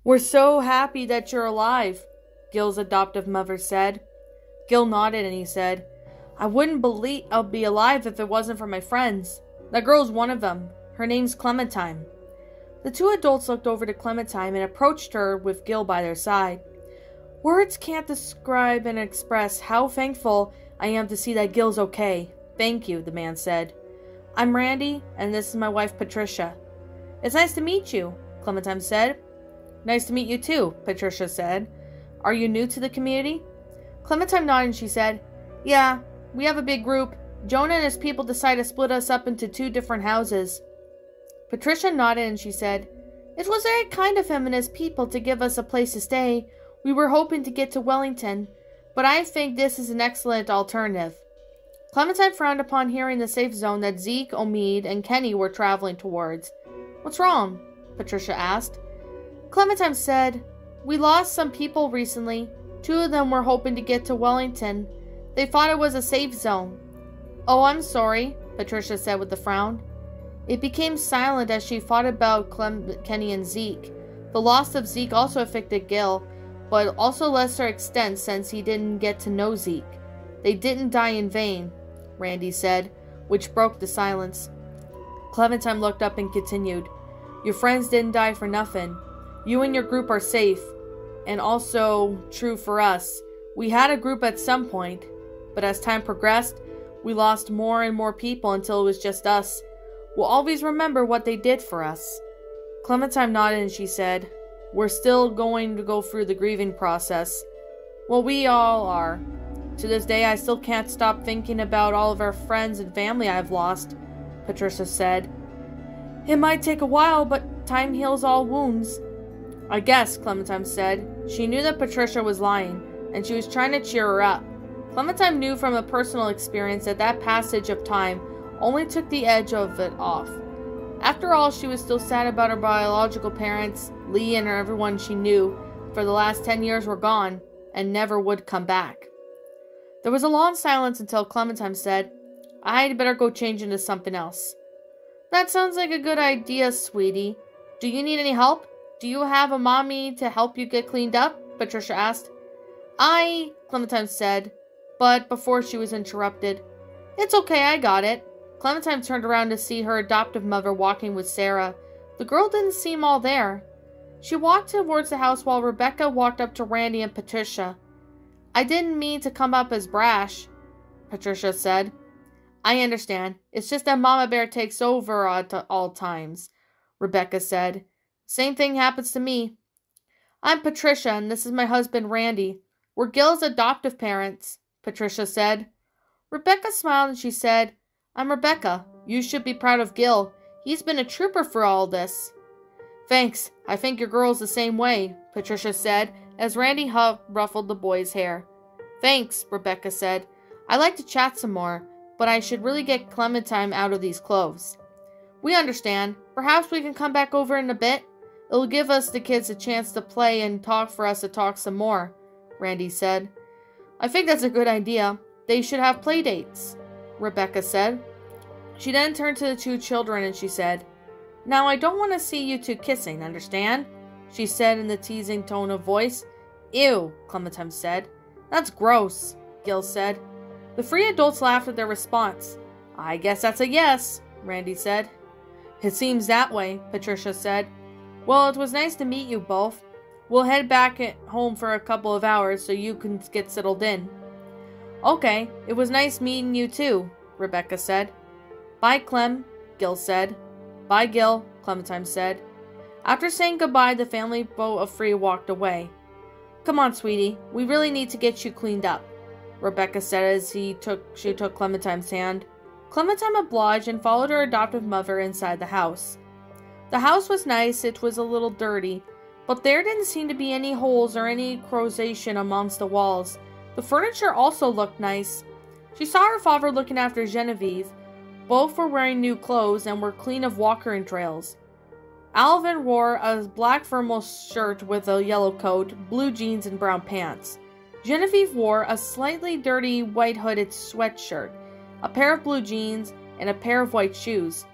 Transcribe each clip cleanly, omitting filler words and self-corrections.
"We're so happy that you're alive," Gil's adoptive mother said. Gil nodded and he said, "I wouldn't believe I'll be alive if it wasn't for my friends. That girl's one of them. Her name's Clementine." The two adults looked over to Clementine and approached her with Gil by their side. "Words can't describe and express how thankful I am to see that Gil's okay. Thank you," the man said. "I'm Randy, and this is my wife Patricia." "It's nice to meet you," Clementine said. "Nice to meet you too," Patricia said. "Are you new to the community?" Clementine nodded and she said, "Yeah, we have a big group. Jonah and his people decided to split us up into 2 different houses." Patricia nodded and she said, "It was very kind of him and his people to give us a place to stay. We were hoping to get to Wellington, but I think this is an excellent alternative." Clementine frowned upon hearing the safe zone that Zeke, Omid, and Kenny were traveling towards. "What's wrong?" Patricia asked. Clementine said, "We lost some people recently. 2 of them were hoping to get to Wellington. They thought it was a safe zone." "Oh, I'm sorry," Patricia said with a frown. It became silent as she thought about Kenny and Zeke. The loss of Zeke also affected Gil, but also lesser extent since he didn't get to know Zeke. "They didn't die in vain," Randy said, which broke the silence. Clementine looked up and continued, "Your friends didn't die for nothing. You and your group are safe. And also true for us. We had a group at some point, but as time progressed, we lost more and more people until it was just us. We'll always remember what they did for us." Clementine nodded and she said, "We're still going to go through the grieving process." "Well, we all are. To this day, I still can't stop thinking about all of our friends and family I've lost," Patricia said. "It might take a while, but time heals all wounds." "I guess," Clementine said. She knew that Patricia was lying, and she was trying to cheer her up. Clementine knew from a personal experience that that passage of time only took the edge of it off. After all, she was still sad about her biological parents. Lee and everyone she knew for the last 10 years were gone and never would come back. There was a long silence until Clementine said, "I'd better go change into something else." "That sounds like a good idea, sweetie. Do you need any help? Do you have a mommy to help you get cleaned up?" Patricia asked. Clementine said, but before she was interrupted, "It's okay, I got it." Clementine turned around to see her adoptive mother walking with Sarah. The girl didn't seem all there. She walked towards the house while Rebecca walked up to Randy and Patricia. "I didn't mean to come up as brash," Patricia said. "I understand. It's just that Mama Bear takes over at all times," Rebecca said. "Same thing happens to me." "I'm Patricia, and this is my husband, Randy. We're Gil's adoptive parents," Patricia said. Rebecca smiled and she said, "I'm Rebecca. You should be proud of Gil. He's been a trooper for all this." "Thanks. I think your girl's the same way," Patricia said, as Randy ruffled the boy's hair. "Thanks," Rebecca said. "I'd like to chat some more, but I should really get Clementine out of these clothes." "We understand. Perhaps we can come back over in a bit. It'll give us the kids a chance to play and talk for us to talk some more," Randy said. "I think that's a good idea. They should have play dates," Rebecca said. She then turned to the 2 children and she said, "Now I don't want to see you 2 kissing, understand?" she said in the teasing tone of voice. "Ew," Clementine said. "That's gross," Gil said. The 3 adults laughed at their response. "I guess that's a yes," Randy said. "It seems that way," Patricia said. "Well, it was nice to meet you both. We'll head back at home for a couple of hours so you can get settled in." "Okay, it was nice meeting you too," Rebecca said. "Bye, Clem," Gil said. "Bye, Gil," Clementine said. After saying goodbye, the family boat of 3 walked away. "Come on, sweetie. We really need to get you cleaned up," Rebecca said as she took Clementine's hand. Clementine obliged and followed her adoptive mother inside the house. The house was nice. It was a little dirty, but there didn't seem to be any holes or any corrosion amongst the walls. The furniture also looked nice. She saw her father looking after Genevieve. Both were wearing new clothes and were clean of walker entrails. Alvin wore a black thermal shirt with a yellow coat, blue jeans, and brown pants. Genevieve wore a slightly dirty white hooded sweatshirt, a pair of blue jeans, and a pair of white shoes.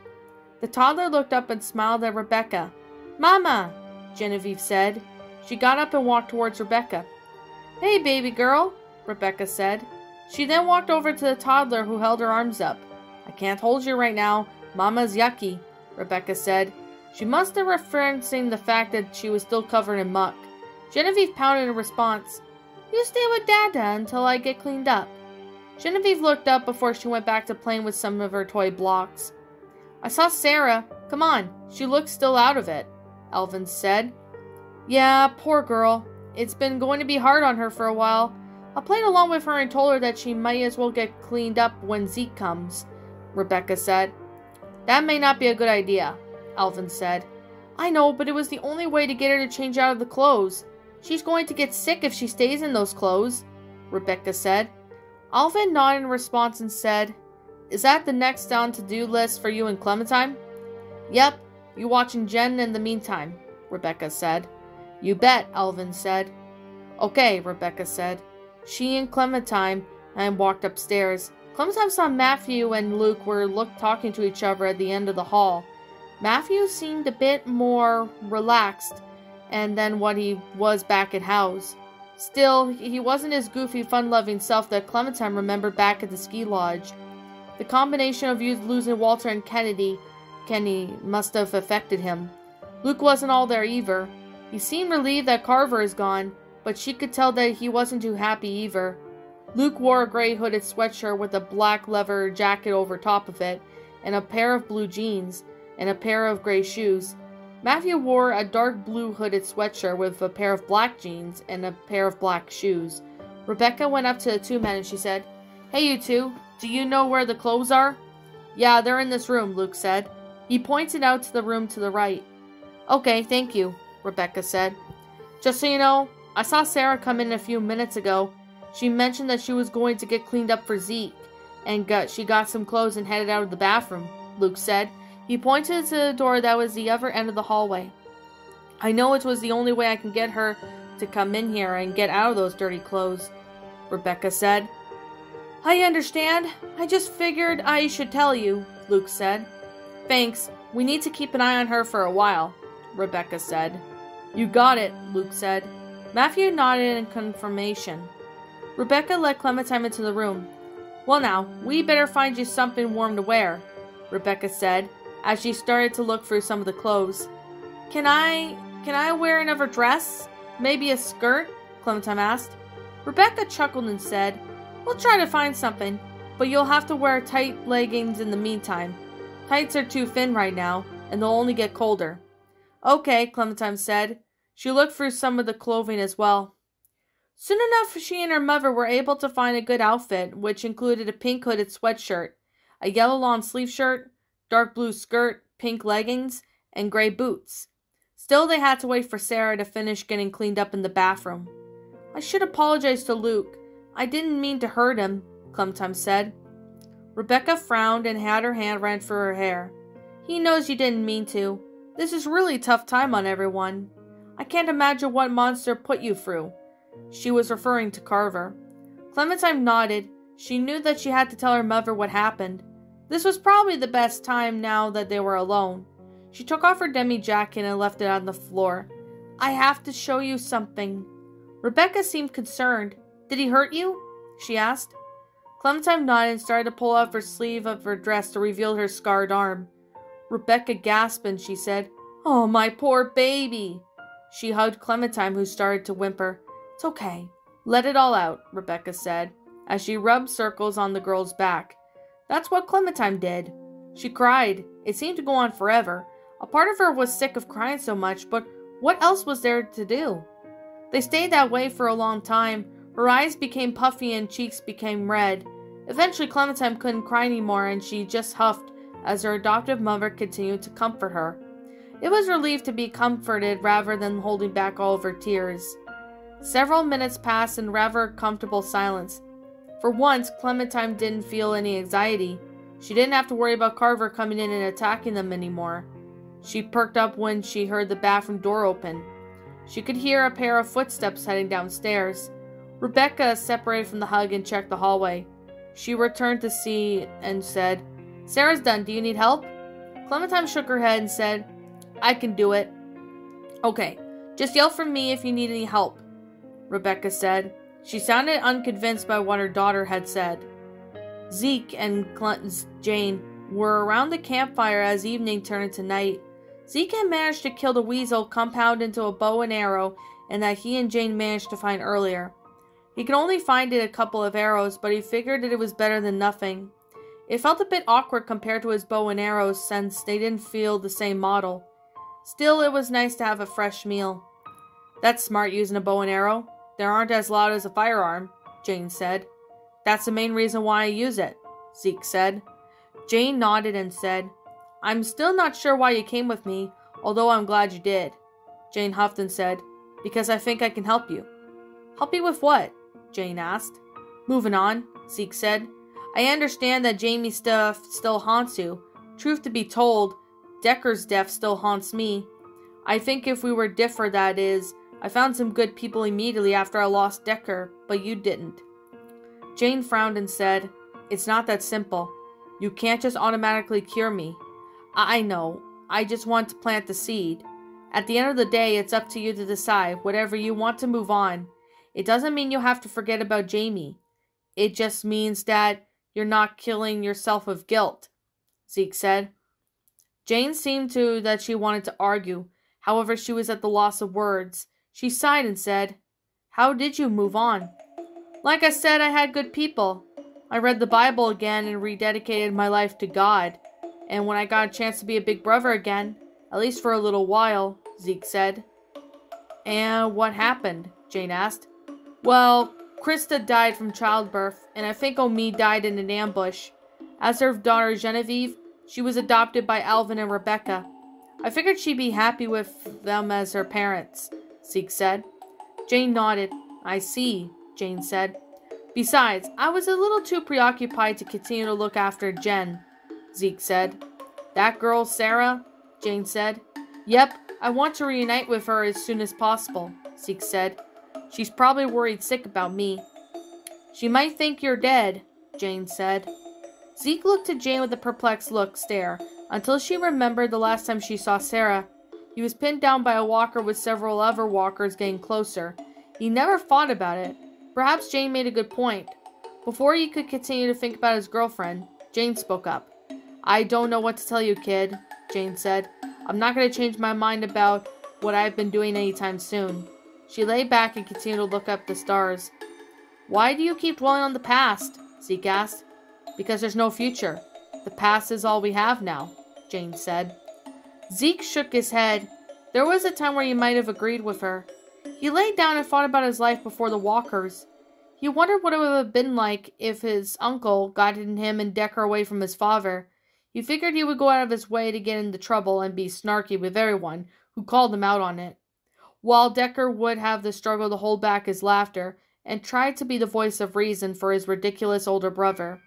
The toddler looked up and smiled at Rebecca. "Mama," Genevieve said. She got up and walked towards Rebecca. "Hey, baby girl," Rebecca said. She then walked over to the toddler who held her arms up. "I can't hold you right now. Mama's yucky," Rebecca said. She must have referencing the fact that she was still covered in muck. Genevieve pounded in response. "You stay with Dada until I get cleaned up." Genevieve looked up before she went back to playing with some of her toy blocks. "I saw Sarah. Come on, she looks still out of it," Alvin said. "Yeah, poor girl. It's been going to be hard on her for a while. I played along with her and told her that she might as well get cleaned up when Zeke comes," Rebecca said. "That may not be a good idea," Alvin said. "I know, but it was the only way to get her to change out of the clothes. She's going to get sick if she stays in those clothes," Rebecca said. Alvin nodded in response and said, "Is that the next on to-do list for you and Clementine?" "Yep, you watching Jen in the meantime," Rebecca said. "You bet," Alvin said. "Okay," Rebecca said. She and Clementine walked upstairs. Clementine saw Matthew and Luke were talking to each other at the end of the hall. Matthew seemed a bit more relaxed than what he was back at Howe's. Still, he wasn't his goofy, fun-loving self that Clementine remembered back at the ski lodge. The combination of losing Walter and Kenny must have affected him. Luke wasn't all there either. He seemed relieved that Carver is gone, but she could tell that he wasn't too happy either. Luke wore a gray hooded sweatshirt with a black leather jacket over top of it, and a pair of blue jeans, and a pair of gray shoes. Matthew wore a dark blue hooded sweatshirt with a pair of black jeans and a pair of black shoes. Rebecca went up to the two men and she said, "Hey, you two, do you know where the clothes are?" "Yeah, they're in this room," Luke said. He pointed out to the room to the right. "Okay, thank you," Rebecca said. "Just so you know, I saw Sarah come in a few minutes ago. She mentioned that she was going to get cleaned up for Zeke, and she got some clothes and headed out of the bathroom," Luke said. He pointed to the door that was the other end of the hallway. "I know it was the only way I can get her to come in here and get out of those dirty clothes," Rebecca said. "I understand. I just figured I should tell you," Luke said. "Thanks. We need to keep an eye on her for a while," Rebecca said. "You got it," Luke said. Matthew nodded in confirmation. Rebecca led Clementine into the room. "Well now, we better find you something warm to wear," Rebecca said, as she started to look through some of the clothes. Can I wear another dress? Maybe a skirt?" Clementine asked. Rebecca chuckled and said, "We'll try to find something, but you'll have to wear tight leggings in the meantime. Tights are too thin right now, and they'll only get colder." "Okay," Clementine said. She looked through some of the clothing as well. Soon enough, she and her mother were able to find a good outfit, which included a pink hooded sweatshirt, a yellow long sleeve shirt, dark blue skirt, pink leggings, and gray boots. Still, they had to wait for Sarah to finish getting cleaned up in the bathroom. "I should apologize to Luke. I didn't mean to hurt him," Clementine said. Rebecca frowned and had her hand ran through her hair. "He knows you didn't mean to. This is really a tough time on everyone. I can't imagine what monster put you through." She was referring to Carver. Clementine nodded. She knew that she had to tell her mother what happened. This was probably the best time now that they were alone. She took off her demi-jacket and left it on the floor. "I have to show you something." Rebecca seemed concerned. "Did he hurt you?" she asked. Clementine nodded and started to pull off her sleeve of her dress to reveal her scarred arm. Rebecca gasped and she said, "Oh, my poor baby." She hugged Clementine, who started to whimper. "It's okay. Let it all out," Rebecca said, as she rubbed circles on the girl's back. That's what Clementine did. She cried. It seemed to go on forever. A part of her was sick of crying so much, but what else was there to do? They stayed that way for a long time. Her eyes became puffy and cheeks became red. Eventually, Clementine couldn't cry anymore, and she just huffed as her adoptive mother continued to comfort her. It was relief to be comforted rather than holding back all of her tears. Several minutes passed in rather comfortable silence. For once, Clementine didn't feel any anxiety. She didn't have to worry about Carver coming in and attacking them anymore. She perked up when she heard the bathroom door open. She could hear a pair of footsteps heading downstairs. Rebecca separated from the hug and checked the hallway. She returned to see and said, "Sarah's done. Do you need help?" Clementine shook her head and said, "I can do it." "Okay, Just yell for me if you need any help, Rebecca said. She sounded unconvinced by what her daughter had said. Zeke and Jane were around the campfire as evening turned into night. Zeke had managed to kill the weasel compound into a bow and arrow, and that he and Jane managed to find earlier. He could only find it a couple of arrows, but he figured that it was better than nothing. It felt a bit awkward compared to his bow and arrows since they didn't feel the same model. Still, it was nice to have a fresh meal. That's smart using a bow and arrow. They aren't as loud as a firearm, Jane said. That's the main reason why I use it, Zeke said. Jane nodded and said, I'm still not sure why you came with me, although I'm glad you did. Jane huffed and said, Because I think I can help you. Help you with what? Jane asked. Moving on, Zeke said. I understand that Jamie's stuff still haunts you. Truth to be told, Decker's death still haunts me. I think if we were different, that is, I found some good people immediately after I lost Decker, but you didn't. Jane frowned and said, It's not that simple. You can't just automatically cure me. I know. I just want to plant the seed. At the end of the day, it's up to you to decide whatever you want to move on. It doesn't mean you have to forget about Jamie. It just means that you're not killing yourself with guilt, Zeke said. Jane seemed to that she wanted to argue. However, she was at the loss of words. She sighed and said, How did you move on? Like I said, I had good people. I read the Bible again and rededicated my life to God. And when I got a chance to be a big brother again, at least for a little while, Zeke said. And what happened? Jane asked. Well, Krista died from childbirth, and I think Omi died in an ambush. As her daughter Genevieve, she was adopted by Alvin and Rebecca. I figured she'd be happy with them as her parents, Zeke said. Jane nodded. I see, Jane said. Besides, I was a little too preoccupied to continue to look after Jen, Zeke said. That girl, Sarah? Jane said. Yep, I want to reunite with her as soon as possible, Zeke said. She's probably worried sick about me. She might think you're dead, Jane said. Zeke looked at Jane with a perplexed stare, until she remembered the last time she saw Sarah. He was pinned down by a walker with several other walkers getting closer. He never thought about it. Perhaps Jane made a good point. Before he could continue to think about his girlfriend, Jane spoke up. I don't know what to tell you, kid, Jane said. I'm not going to change my mind about what I've been doing anytime soon. She lay back and continued to look up the stars. Why do you keep dwelling on the past? Zeke asked. Because there's no future. The past is all we have now, Jane said. Zeke shook his head. There was a time where he might have agreed with her. He lay down and thought about his life before the walkers. He wondered what it would have been like if his uncle guided him and Decker away from his father. He figured he would go out of his way to get into trouble and be snarky with everyone who called him out on it. While Decker would have the struggle to hold back his laughter and tried to be the voice of reason for his ridiculous older brother.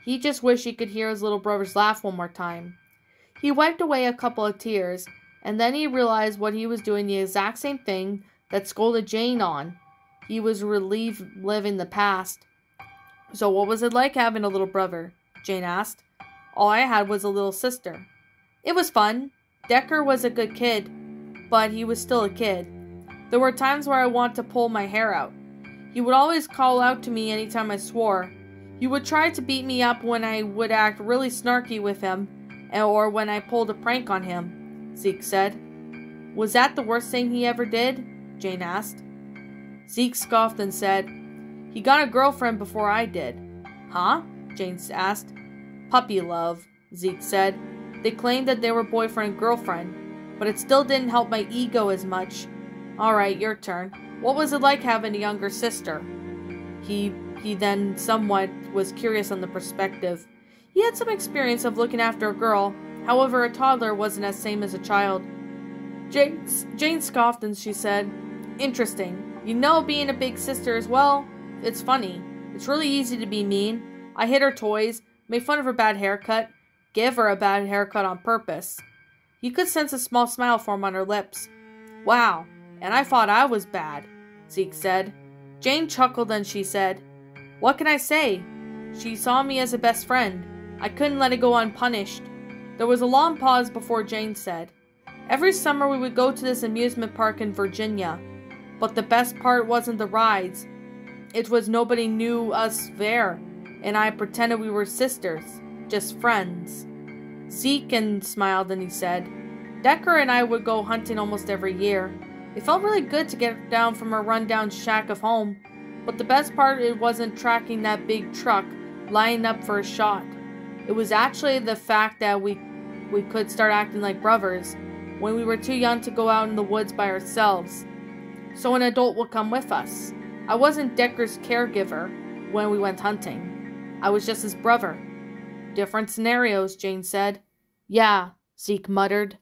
He just wished he could hear his little brother's laugh one more time. He wiped away a couple of tears, and then he realized what he was doing the exact same thing that scolded Jane on. He was reliving the past. So what was it like having a little brother? Jane asked. All I had was a little sister. It was fun. Decker was a good kid, but he was still a kid. There were times where I wanted to pull my hair out. He would always call out to me anytime I swore. He would try to beat me up when I would act really snarky with him, or when I pulled a prank on him, Zeke said. Was that the worst thing he ever did? Jane asked. Zeke scoffed and said, He got a girlfriend before I did. Huh? Jane asked. Puppy love, Zeke said. They claimed that they were boyfriend-girlfriend, but it still didn't help my ego as much. Alright, your turn. What was it like having a younger sister? He then somewhat was curious on the perspective. He had some experience of looking after a girl, however a toddler wasn't as same as a child. Jane scoffed and she said, Interesting. You know, being a big sister as well, it's funny. It's really easy to be mean. I hid her toys, made fun of her bad haircut, give her a bad haircut on purpose. You could sense a small smile form on her lips. Wow, and I thought I was bad, Zeke said. Jane chuckled and she said, What can I say? She saw me as a best friend. I couldn't let it go unpunished. There was a long pause before Jane said, Every summer we would go to this amusement park in Virginia. But the best part wasn't the rides. It was nobody knew us there, and I pretended we were sisters, just friends. Zeke smiled and he said, Decker and I would go hunting almost every year. It felt really good to get down from our rundown shack of home, but the best part it wasn't tracking that big truck, lining up for a shot. It was actually the fact that we could start acting like brothers when we were too young to go out in the woods by ourselves. So an adult would come with us. I wasn't Decker's caregiver when we went hunting. I was just his brother. Different scenarios, Jane said. Yeah, Zeke muttered.